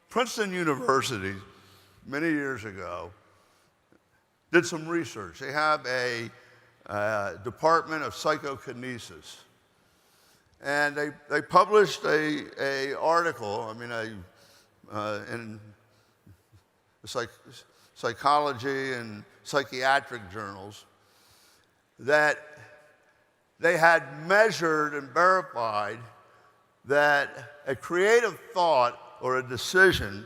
Princeton University, many years ago, did some research. They have a department of psychokinesis. And they published a article, in psychology and psychiatric journals, that they had measured and verified that a creative thought or a decision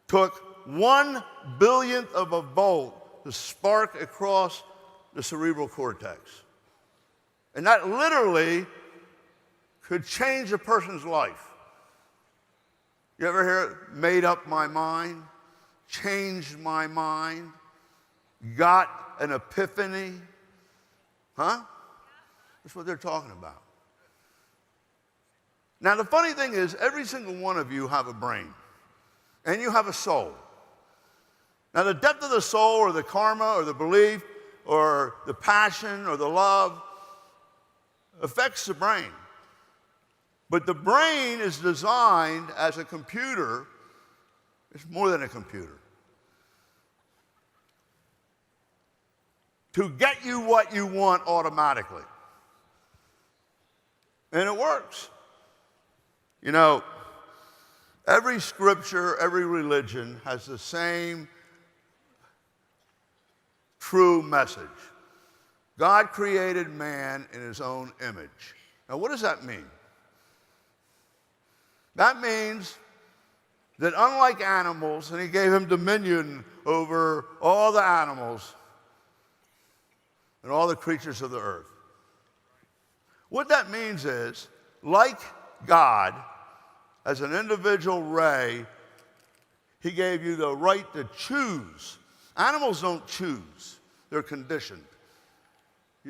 took 1/1000th of a volt to spark across the cerebral cortex. And that literally could change a person's life. You ever hear made up my mind, changed my mind, got an epiphany? Huh? That's what they're talking about. Now, the funny thing is, every single one of you have a brain, and you have a soul. Now, the depth of the soul, or the karma, or the belief, or the passion, or the love, affects the brain. But the brain is designed as a computer. It's more than a computer. To get you what you want automatically. And it works. You know, every scripture, every religion has the same true message. God created man in his own image. Now, what does that mean? That means that unlike animals, and he gave him dominion over all the animals and all the creatures of the earth. What that means is, like God, as an individual ray, he gave you the right to choose. Animals don't choose. They're conditioned.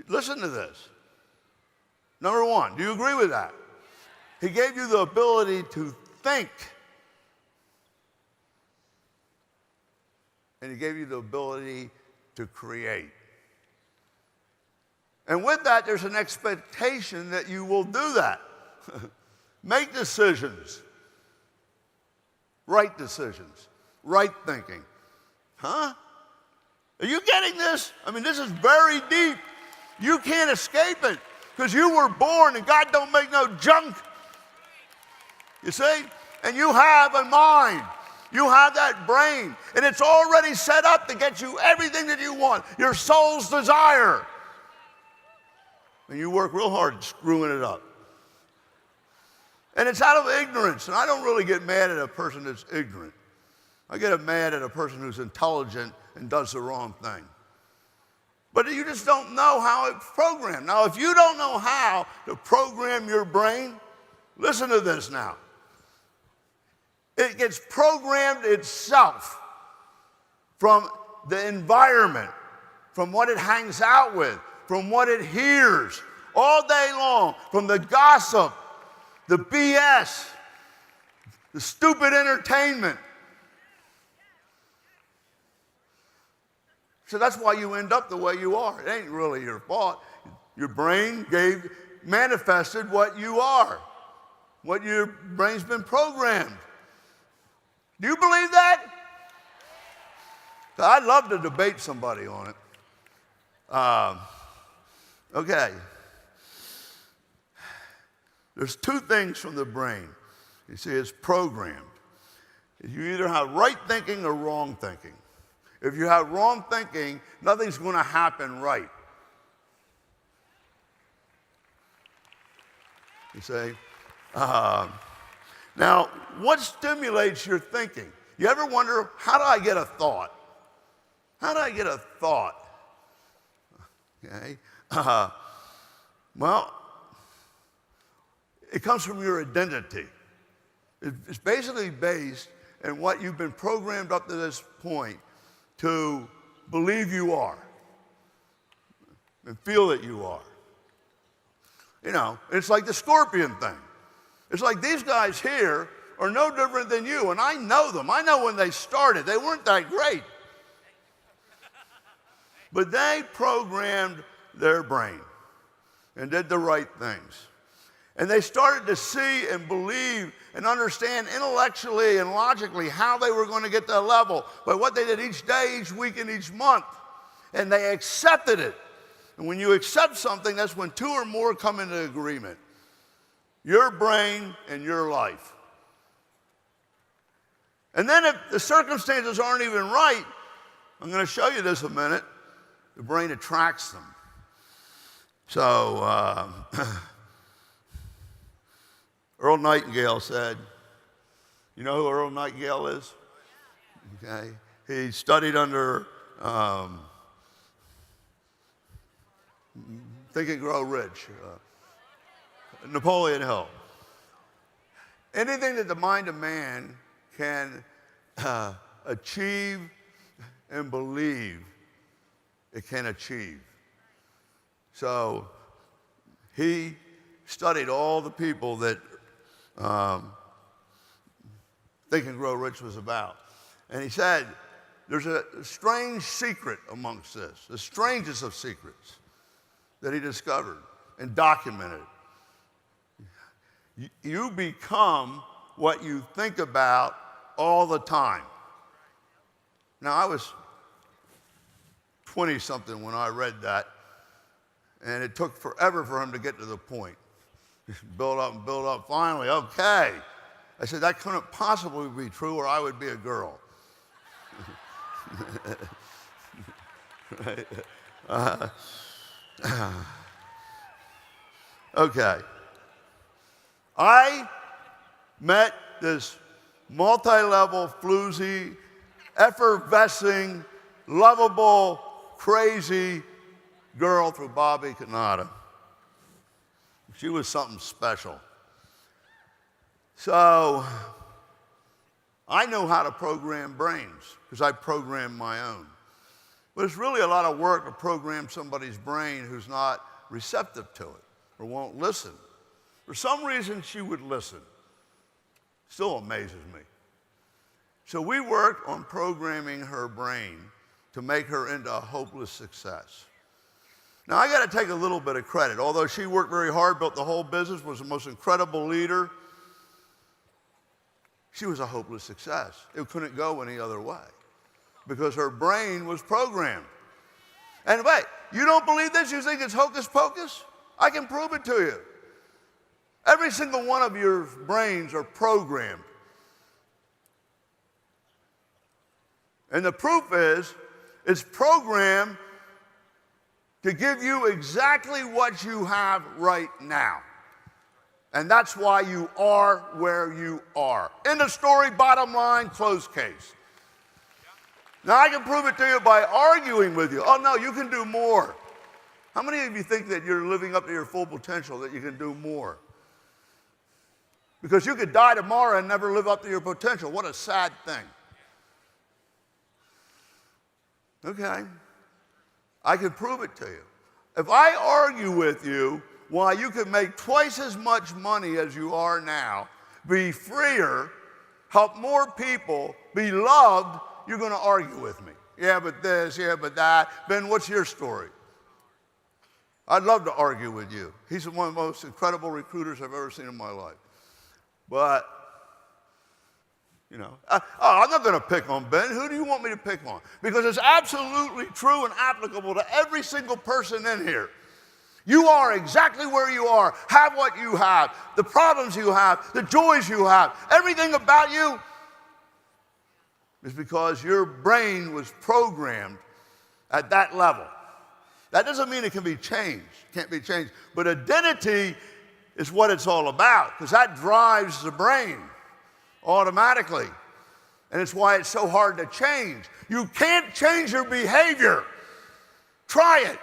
Listen to this. Number one, do you agree with that? He gave you the ability to think. And he gave you the ability to create. And with that, there's an expectation that you will do that. Make decisions. Right decisions. Right thinking. Huh? Are you getting this? I mean, this is very deep. You can't escape it because you were born and God don't make no junk. You see? And you have a mind. You have that brain. And it's already set up to get you everything that you want. Your soul's desire. And you work real hard screwing it up. And it's out of ignorance. And I don't really get mad at a person that's ignorant. I get mad at a person who's intelligent and does the wrong thing. But you just don't know how it's programmed. Now, if you don't know how to program your brain, listen to this now. It gets programmed itself from the environment, from what it hangs out with, from what it hears all day long, from the gossip, the BS, the stupid entertainment. So that's why you end up the way you are. It ain't really your fault. Your brain manifested what you are, what your brain's been programmed. Do you believe that? I'd love to debate somebody on it. Okay. There's two things from the brain. You see, it's programmed. You either have right thinking or wrong thinking. If you have wrong thinking, nothing's going to happen right. You see? Now, what stimulates your thinking? You ever wonder, how do I get a thought? How do I get a thought? Okay. Well, it comes from your identity. It's basically based on what you've been programmed up to this point to believe you are and feel that you are. You know, it's like the scorpion thing. It's like these guys here are no different than you, and I know them. I know when they started. They weren't that great. But they programmed their brain and did the right things. And they started to see and believe and understand intellectually and logically how they were going to get to that level by what they did each day, each week, and each month. And they accepted it. And when you accept something, that's when two or more come into agreement. Your brain and your life. And then if the circumstances aren't even right, I'm going to show you this in a minute, the brain attracts them. So, Earl Nightingale said, you know who Earl Nightingale is? Okay. He studied under Think and Grow Rich, Napoleon Hill. Anything that the mind of man can achieve and believe, it can achieve. So he studied all the people that Think and Grow Rich was about. And he said, there's a strange secret amongst this, the strangest of secrets that he discovered and documented. You become what you think about all the time. Now, I was 20-something when I read that, and it took forever for him to get to the point. Build up and build up. Finally, okay. I said, that couldn't possibly be true, or I would be a girl. Right? Okay. I met this multi-level, floozy, effervescing, lovable, crazy girl through Bobby Canada. She was something special. So I know how to program brains because I programmed my own. But it's really a lot of work to program somebody's brain who's not receptive to it or won't listen. For some reason, she would listen. Still amazes me. So we worked on programming her brain to make her into a hopeless success. Now, I got to take a little bit of credit. Although she worked very hard, built the whole business, was the most incredible leader, she was a hopeless success. It couldn't go any other way because her brain was programmed. And wait, you don't believe this? You think it's hocus pocus? I can prove it to you. Every single one of your brains are programmed. And the proof is, it's programmed to give you exactly what you have right now. And that's why you are where you are. End of story, bottom line, closed case. Now, I can prove it to you by arguing with you. Oh, no, you can do more. How many of you think that you're living up to your full potential, that you can do more? Because you could die tomorrow and never live up to your potential. What a sad thing. Okay. I can prove it to you. If I argue with you why you can make twice as much money as you are now, be freer, help more people, be loved, you're going to argue with me. Yeah, but this, yeah, but that. Ben, what's your story? I'd love to argue with you. He's one of the most incredible recruiters I've ever seen in my life. But, you know, I'm not going to pick on Ben. Who do you want me to pick on? Because it's absolutely true and applicable to every single person in here. You are exactly where you are, have what you have, the problems you have, the joys you have, everything about you is because your brain was programmed at that level. That doesn't mean it can be changed, can't be changed, but identity is what it's all about because that drives the brain automatically. And it's why it's so hard to change. You can't change your behavior. Try it.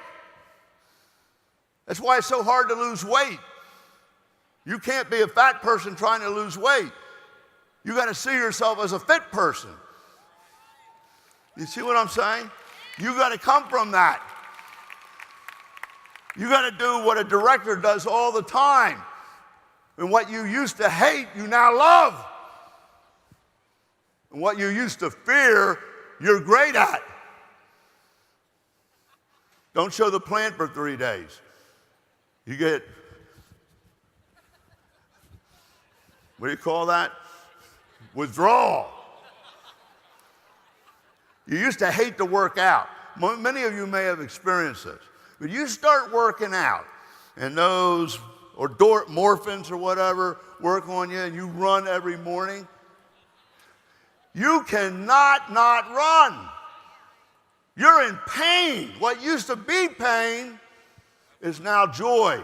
That's why it's so hard to lose weight. You can't be a fat person trying to lose weight. You got to see yourself as a fit person. You see what I'm saying? You got to come from that. You got to do what a director does all the time. And what you used to hate, you now love. And what you used to fear, you're great at. Don't show the plant for 3 days. You get What do you call that? Withdrawal. You used to hate to work out. Many of you may have experienced this. But you start working out, and those, or morphins or whatever, work on you, and you run every morning. You cannot not run. You're in pain. What used to be pain is now joy.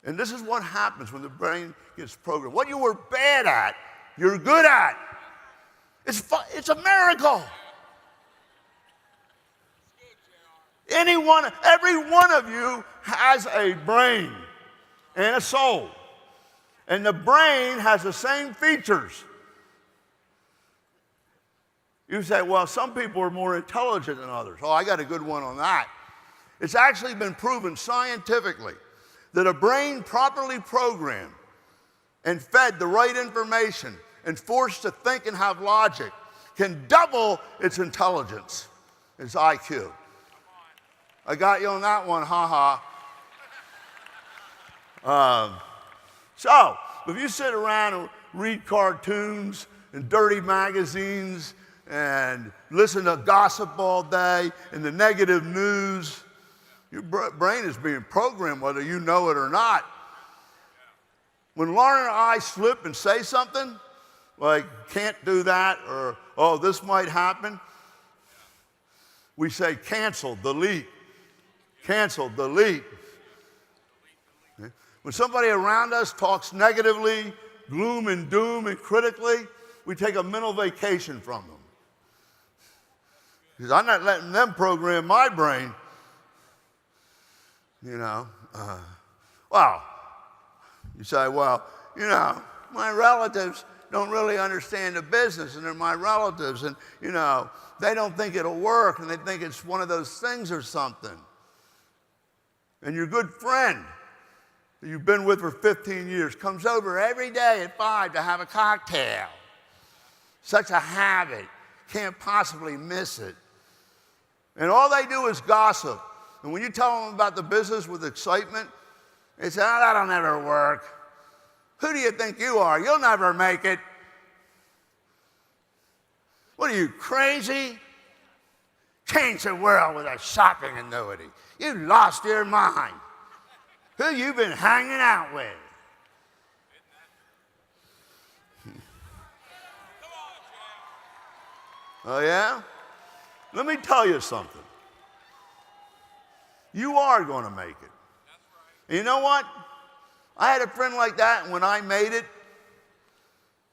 And this is what happens when the brain gets programmed. What you were bad at, you're good at. It's a miracle. Every one of you has a brain and a soul. And the brain has the same features. You say, well, some people are more intelligent than others. Oh, I got a good one on that. It's actually been proven scientifically that a brain properly programmed and fed the right information and forced to think and have logic can double its intelligence, its IQ. I got you on that one, So, if you sit around and read cartoons and dirty magazines and listen to gossip all day and the negative news, your brain is being programmed whether you know it or not. When Lauren and I slip and say something, like can't do that or, oh, this might happen, we say cancel, delete. Cancel, delete. When somebody around us talks negatively, gloom and doom and critically, we take a mental vacation from them. Because I'm not letting them program my brain. You know, well, you say, well, you know, my relatives don't really understand the business, and they're my relatives, and, you know, they don't think it'll work, and they think it's one of those things or something. And your good friend that you've been with for 15 years comes over every day at 5 to have a cocktail. Such a habit. Can't possibly miss it. And all they do is gossip. And when you tell them about the business with excitement, they say, oh, that'll never work. Who do you think you are? You'll never make it. What are you, crazy? Change the world with a shopping annuity. You lost your mind. Who you been hanging out with? Oh, yeah? Let me tell you something. You are going to make it. And you know what? I had a friend like that, and when I made it,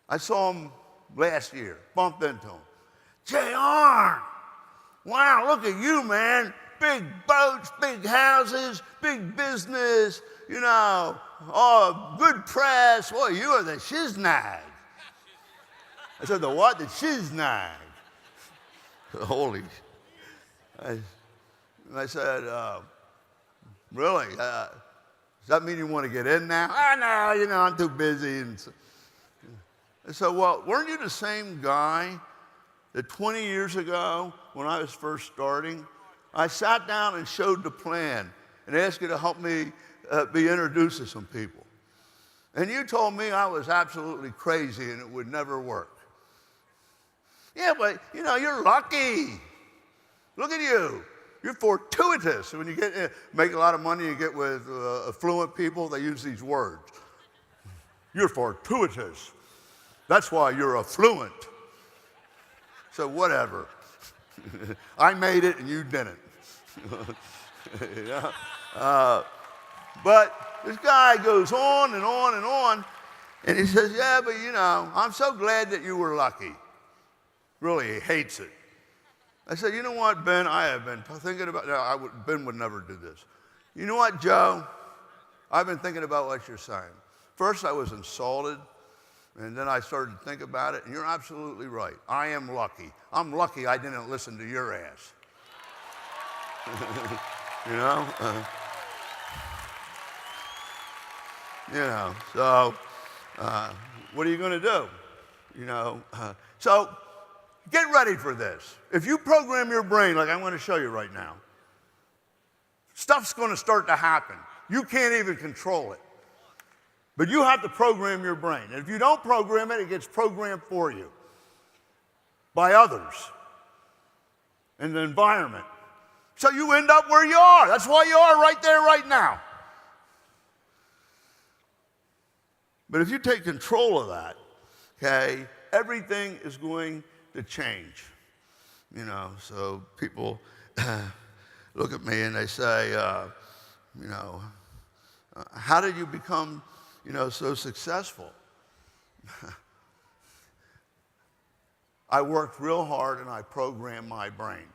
I saw him last year, bumped into him. JR, wow, look at you, man. Big boats, big houses, big business, you know, oh, good press. Boy, you are the shiznag. I said, the what? The shiznag. Holy. I said, really? Does that mean you want to get in now? Oh, no, you know, I'm too busy. And I said, well, weren't you the same guy that 20 years ago, when I was first starting, I sat down and showed the plan and asked you to help me be introduced to some people. And you told me I was absolutely crazy and it would never work. Yeah, but, you know, you're lucky. Look at you. You're fortuitous. When you make a lot of money, you get with affluent people, they use these words. You're fortuitous. That's why you're affluent. So whatever. I made it and you didn't. You know? But this guy goes on and on and on, and he says, yeah, but you know, I'm so glad that you were lucky. Really, he hates it. I said, you know what, Ben, I have been thinking about, no, Ben would never do this. You know what, Joe? I've been thinking about what you're saying. First, I was insulted, and then I started to think about it, and you're absolutely right. I am lucky. I'm lucky I didn't listen to your ass. You know? You know, so what are you going to do? You know, so get ready for this. If you program your brain like I'm going to show you right now, stuff's going to start to happen. You can't even control it. But you have to program your brain. And if you don't program it, it gets programmed for you by others and the environment. So you end up where you are. That's why you are right there, right now. But if you take control of that, okay, everything is going to change. You know, so people look at me and they say, how did you become, so successful? I worked real hard and I programmed my brain.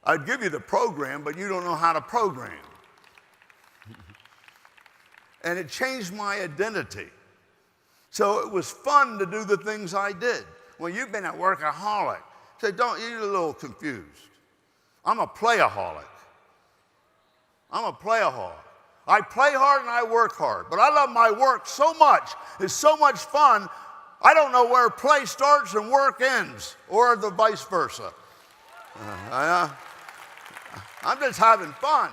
I'd give you the program, but you don't know how to program. And it changed my identity. So it was fun to do the things I did. Well, you've been a workaholic. So you're a little confused. I'm a playaholic. I'm a playaholic. I play hard and I work hard, but I love my work so much. It's so much fun. I don't know where play starts and work ends, or the vice versa. I'm just having fun.